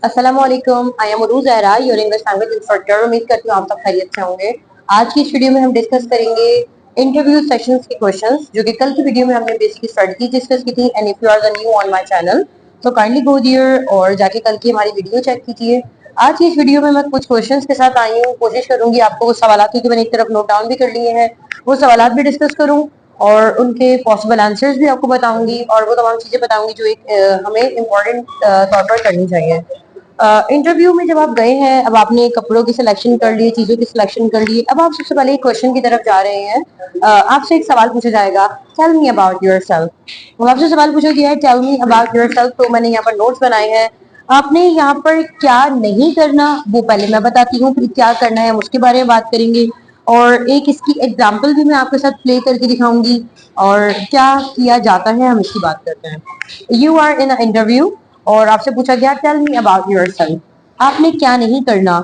अस्सलामुअलैकुम। I am Urooj Zahra, your English language instructor. उम्मीद करती हूँ आप सब खैरियत से होंगे। आज की इस वीडियो में हम डिस्कस करेंगे इंटरव्यू सेशंस के क्वेश्चंस, जो कि कल की वीडियो में हमने बेसिकली स्ट्रेटजी डिस्कस की थी। And if you are the new on my channel तो काइंडली गो देयर और जाके कल की हमारी वीडियो चेक कीजिए। आज की इस वीडियो में मैं कुछ क्वेश्चंस के साथ आई हूँ। कोशिश करूंगी आपको वो सवाल की मैंने एक तरफ नोट डाउन भी कर लिए हैं, वो सवाल भी डिस्कस करूँ और उनके पॉसिबल आंसर्स भी आपको बताऊंगी और वो तमाम चीजें बताऊंगी जो एक हमें इम्पोर्टेंट तौर पर करनी चाहिए। इंटरव्यू में जब आप गए हैं, अब आपने कपड़ों की सिलेक्शन कर ली, चीजों की सिलेक्शन कर ली, अब आप सबसे पहले एक क्वेश्चन की तरफ जा रहे हैं। आपसे एक सवाल पूछा जाएगा, टेल मी अबाउट योरसेल्फ। आपसे सवाल पूछा गया है टेल मी अबाउट योरसेल्फ, तो मैंने यहाँ पर नोट्स बनाए हैं। आपने यहाँ पर क्या नहीं करना वो पहले मैं बताती हूँ, फिर क्या करना है हम उसके बारे में बात करेंगे और एक इसकी एग्जाम्पल भी मैं आपके साथ प्ले करके दिखाऊंगी और क्या किया जाता है हम इसकी बात करते हैं। यू आर इन इंटरव्यू और आपसे पूछा गया टेल मी अबाउट योरसेल्फ, आपने क्या नहीं करना।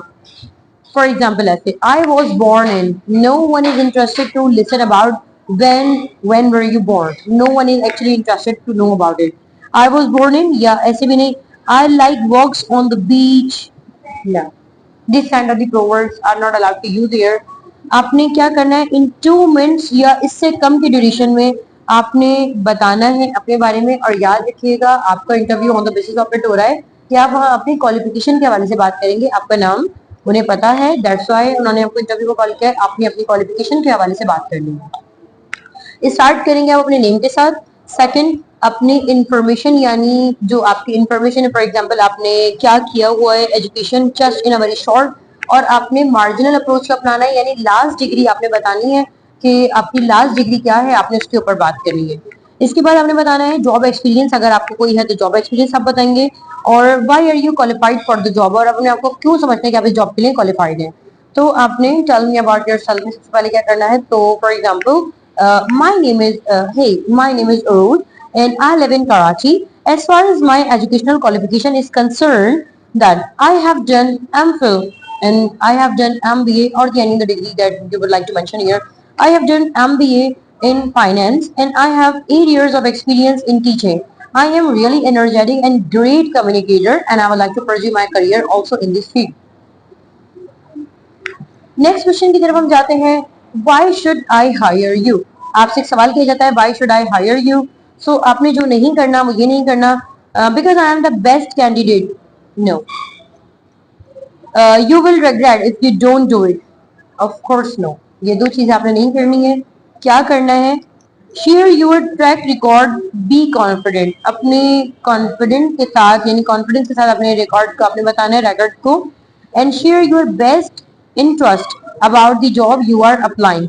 फॉर एग्जाम्पल ऐसे, I was born in, no one is interested to listen about when were you born, no one is actually interested to know about it. I was born in, या ऐसे भी नहीं, I like walks on the beach, yeah, this kind of the proverbs are not allowed to use here. आपने क्या करना है, इन 2 minutes या इससे कम की ड्यूरेशन में आपने बताना है अपने बारे में। और याद रखिएगा, आपका interview on the basis of it हो रहा है कि आप वहाँ अपनी क्वालिफिकेशन के हवाले से बात करेंगे। आपका नाम उन्हें पता है, दैट्स व्हाई उन्होंने आपको इंटरव्यू को कॉल किया है। आपने अपनी क्वालिफिकेशन के हवाले से बात करनी है। स्टार्ट करेंगे आप अपने नेम के साथ। सेकंड, अपनी इंफॉर्मेशन, यानी जो आपकी इंफॉर्मेशन है, फॉर एग्जांपल आपने क्या किया हुआ है, education just in a very short. और आपने मार्जिनल अप्रोच अपनाना है, यानी लास्ट डिग्री आपने बतानी है कि आपकी लास्ट डिग्री क्या है, आपने उसके ऊपर बात करनी है। इसके बाद आपने बताना है जॉब एक्सपीरियंस, अगर आपको कोई है तो जॉब एक्सपीरियंस आप बताएंगे। और why are you qualified for the job, और अपने आपको क्यों समझते हैं कि आप इस जॉब के लिए क्वालिफाइड हैं। तो आपने टेल मी अबाउट योरसेल्फ में सबसे पहले क्या करना है, तो for example my name is Urud and I live in Karachi. As far as my educational qualification is concerned, that I have done MPhil and I have done MBA, or any the degree that you would like to mention here. I have done MBA in finance and I have 8 years of experience in teaching. I am really energetic and great communicator and I would like to pursue my career also in this field. Next question की तरफ हम जाते हैं, why should I hire you. आपसे एक सवाल किया जाता है, why should I hire you. So आपने जो नहीं करना वो ये नहीं करना, because I am the best candidate, no. You will regret if you don't do it, of course no. ये दो चीजें आपने नहीं करनी है। क्या करना है, share your track record, be confident. अपने कॉन्फिडेंट के साथ, यानी कॉन्फिडेंस के साथ अपने रिकॉर्ड को आपने बताना है, रिकॉर्ड को। And share your best interest about the job you are applying.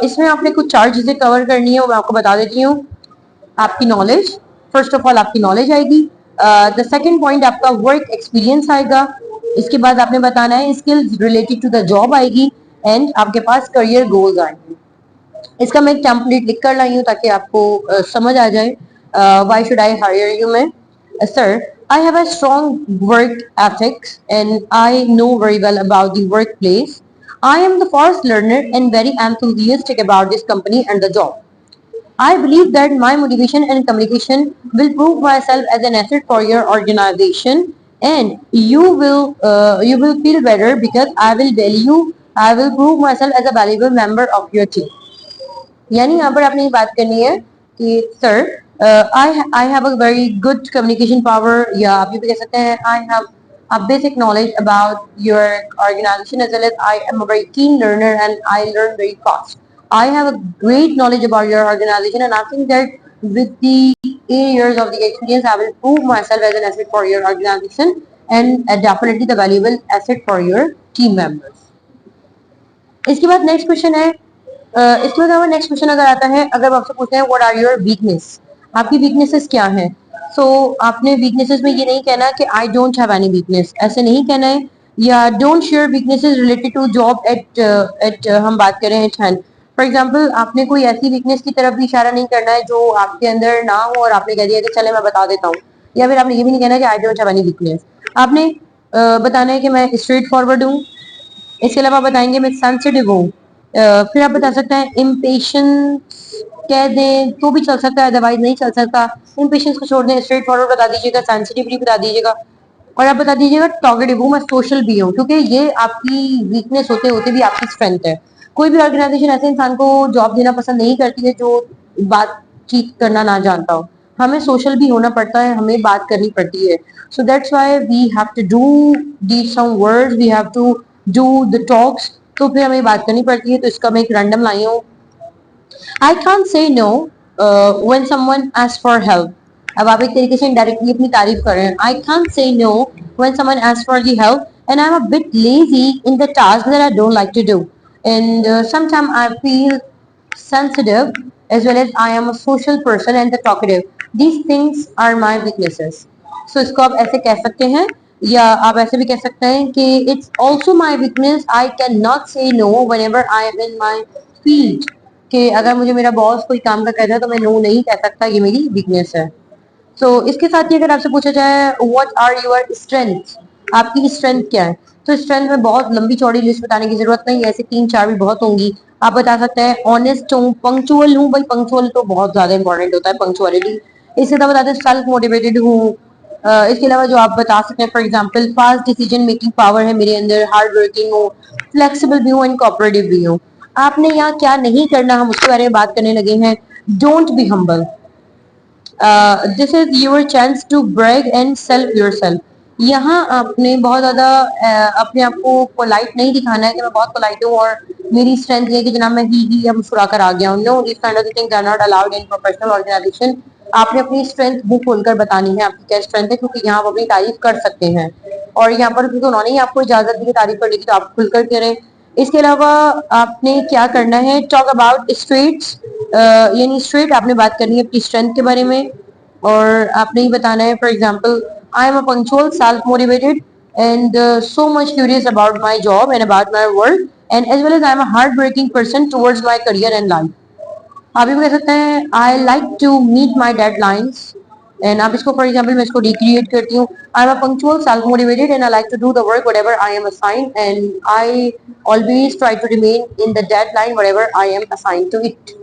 इसमें आपने कुछ 4 चीजें कवर करनी है, वो मैं आपको बता देती हूँ। आपकी नॉलेज, फर्स्ट ऑफ ऑल आपकी नॉलेज आएगी। द सेकंड पॉइंट आपका वर्क एक्सपीरियंस आएगा। इसके बाद आपने बताना है skills related to the job आएगी। एंड आपके पास करियर गोल्स आएंगे। इसका मैं एक टेम्पलेट लिख कर लाई हूँ ताकि आपको समझ आ जाए। Why should I hire you में, sir, I have a strong work ethics and I know very well about the workplace. I am the fast learner and very enthusiastic about this company and the job. I believe that my motivation and communication will prove myself as an asset for your organization, and you will feel better because I will prove myself as a valuable member of your team. यानी यहाँ पर आपने ये बात करनी है कि sir, I have a very good communication power, या आप ये भी कह सकते हैं I have a basic knowledge about your organization, as well as I am a very keen learner and I learn very fast. I have a great knowledge about your organization and I think that with the 8 years of the experience I will prove myself as an asset for your organization and definitely the valuable asset for your team members. इसके बाद next question है, इसके बाद next question अगर आता है, अगर आपसे पूछते हैं व्हाट आर योर वीकनेस, आपकी वीकनेसेस क्या हैं। सो आपने वीकनेसेस में ये नहीं कहना कि I don't have any weakness, ऐसे नहीं कहना है। या don't share weaknesses related to job at हम बात करें एट हैंड। फॉर एग्जाम्पल, आपने कोई ऐसी वीकनेस की तरफ भी इशारा नहीं करना है जो आपके अंदर ना हो और आपने कह दिया कि चले मैं बता देता हूँ। या फिर आपने ये भी नहीं कहना कि I don't have any weakness. आपने बताना है कि मैं स्ट्रेट फॉरवर्ड हूँ। इसके अलावा बताएंगे मैं सेंसिटिव हूँ। फिर आप बता सकते हैं इम्पेशंस, कह दें तो भी चल सकता है, अदरवाइज नहीं चल सकता। इम्पेशंस को छोड़ दें, स्ट्रेट फॉरवर्ड बता दीजिएगा, सेंसिटिविटी बता दीजिएगा। और आप बता दीजिएगा टॉकेटिव हूँ, मैं सोशल भी हूँ, क्योंकि ये आपकी वीकनेस होते होते भी आपकी स्ट्रेंथ है। कोई भी ऑर्गेनाइजेशन ऐसे इंसान को जॉब देना पसंद नहीं करती है जो बातचीत करना ना जानता हो। हमें सोशल भी होना पड़ता है, हमें बात करनी पड़ती है। So that's why we have to do the some words, we have to do the talks. तो फिर हमें बात करनी पड़ती है। तो इसका मैं एक रैंडम लाई हूँ, आई can't say no when someone asks for help. अब आप एक तरीके से इनडायरेक्टली अपनी तारीफ कर रहे हैं। I can't say no when someone asks for the help and I am a bit lazy in the task that I don't like to do and sometime I feel sensitive as well as I am a social person and the talkative. These things are my weaknesses. So इसको आप ऐसे कह सकते हैं या आप ऐसे भी कह सकते हैं कि it's also my weakness. I cannot say no whenever I am in my field. कि अगर मुझे मेरा बॉस कोई काम का कहता है तो मैं नो नहीं कह सकता, ये मेरी वीकनेस है। तो इसके साथ ही अगर आपसे पूछा जाए व्हाट आर योर स्ट्रेंथ, आपकी स्ट्रेंथ क्या है, तो स्ट्रेंथ में बहुत लंबी चौड़ी लिस्ट बताने की जरूरत नहीं है, ऐसे 3-4 भी बहुत होंगी। आप बता सकते हैं ऑनेस्ट हूँ, पंक्चुअल हूँ, भाई पंक्चुअल तो बहुत ज्यादा इंपॉर्टेंट होता है पंक्चुअलिटी। इसके अलावा बताते हैं सेल्फ मोटिवेटेड हूँ। इसके अलावा जो आप बता सकते हैं for example fast decision making power है मेरे अंदर, हार्ड वर्किंग हूँ, फ्लेक्सिबल भी हूँ एंड कोऑपरेटिव भी हूँ। आपने यहाँ क्या नहीं करना, हम उसके बारे में बात करने लगे हैं। Don't be humble, this is your chance to brag and sell yourself. यहाँ आपने बहुत ज्यादा अपने आप को पोलाइट नहीं दिखाना है कि मैं बहुत पोलाइट हूँ और मेरी स्ट्रेंथ ये है कि जनाब मैं ही अब मुस्कुरा कर आ गया हूँ। No, this kind of things are not allowed in professional organisation. आपने अपनी स्ट्रेंथ मुंह खोलकर बतानी है, आपकी क्या स्ट्रेंथ है, क्योंकि यहाँ आप अपनी तारीफ कर सकते हैं और यहाँ पर क्योंकि उन्होंने ही आपको इजाजत दी है तारीफ करने की, तो आप खुलकर करें। इसके अलावा आपने क्या करना है, टॉक अबाउट स्ट्रेट्स, यानी स्ट्रेट आपने बात करनी है अपनी स्ट्रेंथ के बारे में। और आपने ही बताना है for example I am a punctual, self motivated and so much curious about my job and about my work and as well as I am a hard working person towards my career and life. आप भी कह सकते हैं I like to meet my deadlines and आप इसको for example मैं इसको recreate करती हूँ, I am a punctual, self motivated and I like to do the work whatever I am assigned and I always try to remain in the deadline whatever I am assigned to it.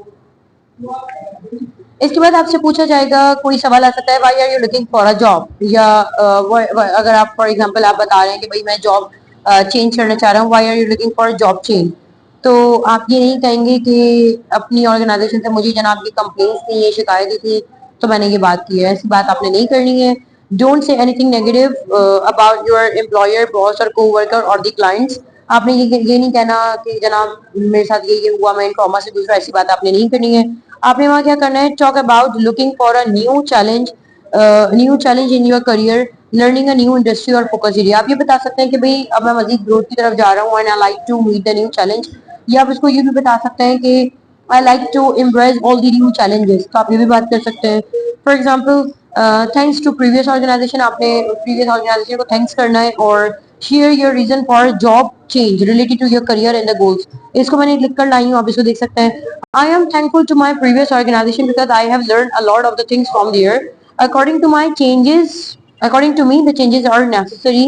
इसके बाद आपसे पूछा जाएगा, कोई सवाल आ सकता है why are you looking for a job, या अगर आप फॉर एग्जांपल आप बता रहे हैं कि भाई मैं जॉब चेंज करना चाह रहा हूँ, why are you looking for job change. तो आप ये नहीं कहेंगे कि अपनी ऑर्गेनाइजेशन से मुझे जनाब की कंप्लेंट्स थी, ये शिकायतें थी, तो मैंने ये बात की है। ऐसी बात आपने नहीं करनी है। Don't say anything negative about your employer, boss और कोवर्कर और द क्लाइंट्स। आपने ये नहीं कहना कि जनाब मेरे साथ ये हुआ, मैं ट्रॉमा से गुजरा, ऐसी बात आपने नहीं करनी है। आपने वहाँ क्या करना है, talk about looking for a new challenge in your career, learning a new industry और फोकस एरिया। आप ये बता सकते हैं कि भाई अब मैं मजीद ग्रोथ की तरफ जा रहा हूँ and I like to meet the new challenge. या आप इसको ये भी बता सकते हैं कि I like to embrace all the new challenges, तो आप ये भी बात कर सकते हैं। For example thanks to previous organisation, आपने प्रीवियस ऑर्गेनाइजेशन को थैंक्स करना है। और share your reason for job change related to your career and the goals. इसको मैंने लिख कर लाई हूँ, आप इसको देख सकते हैं। I am thankful to my previous organisation because I have learn a lot of the things from there. According to my changes, according to me the changes are necessary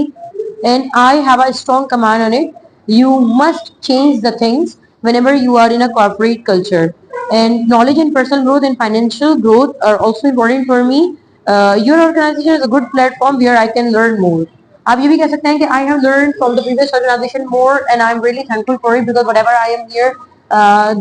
and I have a strong command on it. You must change the things whenever you are in a corporate culture, and knowledge and personal growth and financial growth are also important for me. Your organization is a good platform where I can learn more. आप ये भी कह सकते हैं कि I have learned from the previous organization more and I'm really thankful for it because whatever I am here,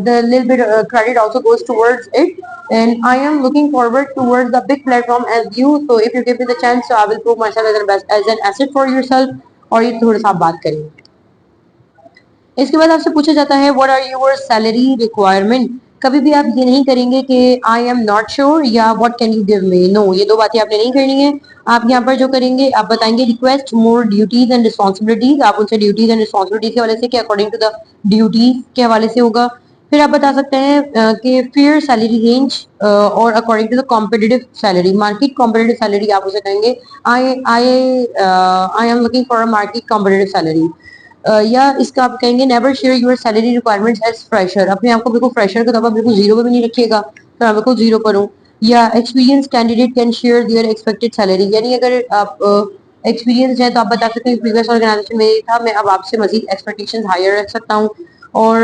the little bit credit also goes towards it, and I am looking forward towards the big platform as you. So if you give me the chance, so I will prove myself as an best as an asset for yourself. और ये थोड़ा सा आप बात करेंगे। इसके बाद आपसे पूछा जाता है what are your salary requirement. कभी भी आप ये नहीं करेंगे कि आई एम नॉट श्योर या what can you give me. No, ये दो बातें आपने नहीं करनी है। आप यहाँ पर जो करेंगे, आप बताएंगे request more duties and responsibilities. आप उनसे ड्यूटीज एंड रिस्पॉन्सिबिलिटीज के हवाले से कि अकॉर्डिंग टू द ड्यूटीज के हवाले से होगा। फिर आप बता सकते हैं कि फेयर सैलरी रेंज और according to the competitive salary, market competitive salary आप उसे कहेंगे। I am looking for a market competitive salary. या इसका आप कहेंगे never share your salary requirements as fresher. अपने आप को बिल्कुल फ्रेशर के तौर पर बिल्कुल जीरो पे भी नहीं रखिएगा, तो मैं बिल्कुल जीरो पर हूँ। या experience candidate can share their expected salary, यानी अगर आप एक्सपीरियंस है तो आप बता सकते हैं प्रीवियस ऑर्गेनाइजेशन में ये था, मैं अब आपसे मजीद एक्सपेक्टेशंस हायर रख सकता हूँ। और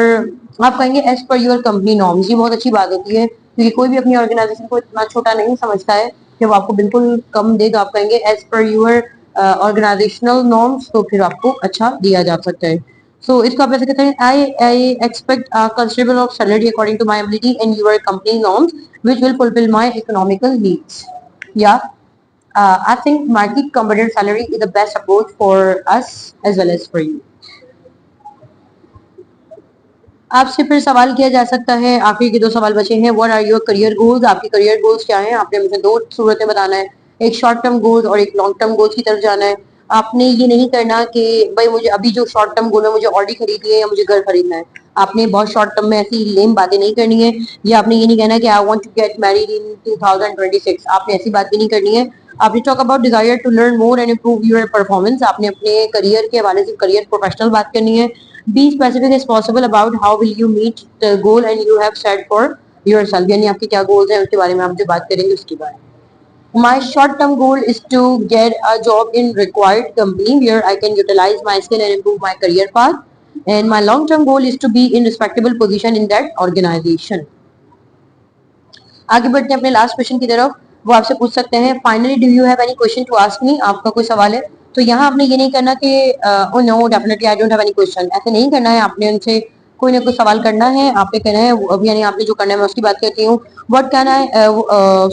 आप कहेंगे as per your company norms. ये बहुत अच्छी बात होती है क्योंकि कोई भी अपनी ऑर्गेनाइजेशन को इतना छोटा नहीं समझता है कि वो आपको बिल्कुल कम देगा। आप कहेंगे as per your organisational norms, तो फिर आपको अच्छा दिया जा सकता है। सो इसको आप ऐसे कहते हैं, I expect considerable of salary according to my ability and your company norms which will fulfil my economical needs. या I think market competitive salary is the best approach for us as well as for you. आपसे फिर सवाल किया जा सकता है, आखिरी के 2 सवाल बचे हैं। What are your career goals? आपके करियर गोल्स क्या हैं? आपने मुझे 2 सूरतें बताना है, एक शॉर्ट टर्म गोल्स और एक लॉन्ग टर्म गोल्स की तरफ जाना है। आपने ये नहीं करना कि भाई मुझे अभी जो शॉर्ट टर्म गोल है मुझे ऑडी खरीदनी है या मुझे घर खरीदना है। आपने बहुत शॉर्ट टर्म में ऐसी लेम बातें नहीं करनी है, या आपने ये नहीं कहना कि I want to get married in 2026। आपने ऐसी बात भी नहीं करनी है। आपने talk about desire to learn more and improve your performance. आपने अपने करियर के हवाले से करियर प्रोफेशनल बात करनी है। Be specific as possible about how will you meet the goal and you have set for yourself. यानी आपके क्या गोल्स हैं उसके बारे में आप जो बात करेंगे उसके बारे में। My short-term goal is to get a job in required company where I can utilize my skill and improve my career path. And my long-term goal is to be in respectable position in that organization. आगे बढ़ते हैं अपने last question की तरफ। वो आपसे पूछ सकते हैं, finally do you have any question to ask me? आपका कोई सवाल है तो यहाँ आपने ये नहीं करना कि oh no definitely I don't have any question, ऐसे नहीं करना है। आपने उनसे कोई ना कोई सवाल करना है, आपने कहना है, अब यानी आपने जो करना है मैं उसकी बात करती हूँ। What can I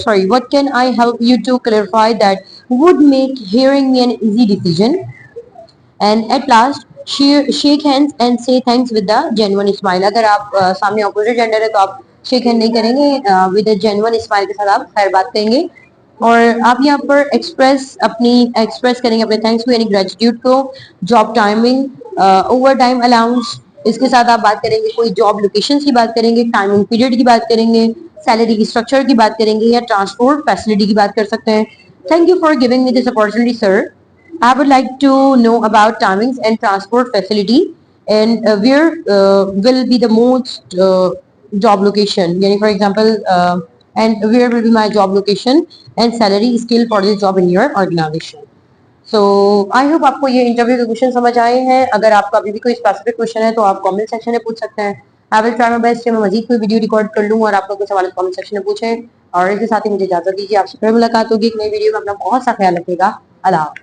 sorry what can I help you to clarify that would make hearing me an easy decision? And at last shake hands and say thanks with the genuine smile. अगर आप सामने opposite gender है तो आप shake hand नहीं करेंगे, with the genuine smile के साथ आप खैर बात करेंगे। और आप यहाँ पर एक्सप्रेस करेंगे अपने थैंक्स को यानी ग्रेटिट्यूड को। Job timing, over time allowance, इसके साथ आप बात करेंगे। कोई जॉब लोकेशन की बात करेंगे, टाइमिंग पीरियड की बात करेंगे, सैलरी की स्ट्रक्चर की बात करेंगे या ट्रांसपोर्ट फैसिलिटी की बात कर सकते हैं। Thank you for giving me this opportunity sir. I would like to know about timings and transport facility and where will be the most job location. Yani for example, and where will be my job location and salary scale for this job in your organization. So I hope आपको ये interview के question समझ आए हैं। अगर आपका अभी भी कोई स्पेसिफिक क्वेश्चन है तो आप कमेंट सेक्शन में पूछ सकते हैं। I will try my best मैं मजीद कोई वीडियो रिकॉर्ड कर लूँ और आप लोग को सवाल कमेंट सेक्शन में पूछें। और इसके साथ ही मुझे इजाजत दीजिए, आपसे फिर मुलाकात होगी एक नई वीडियो में। अपना बहुत सा ख्याल रखिएगा। अल्लाह।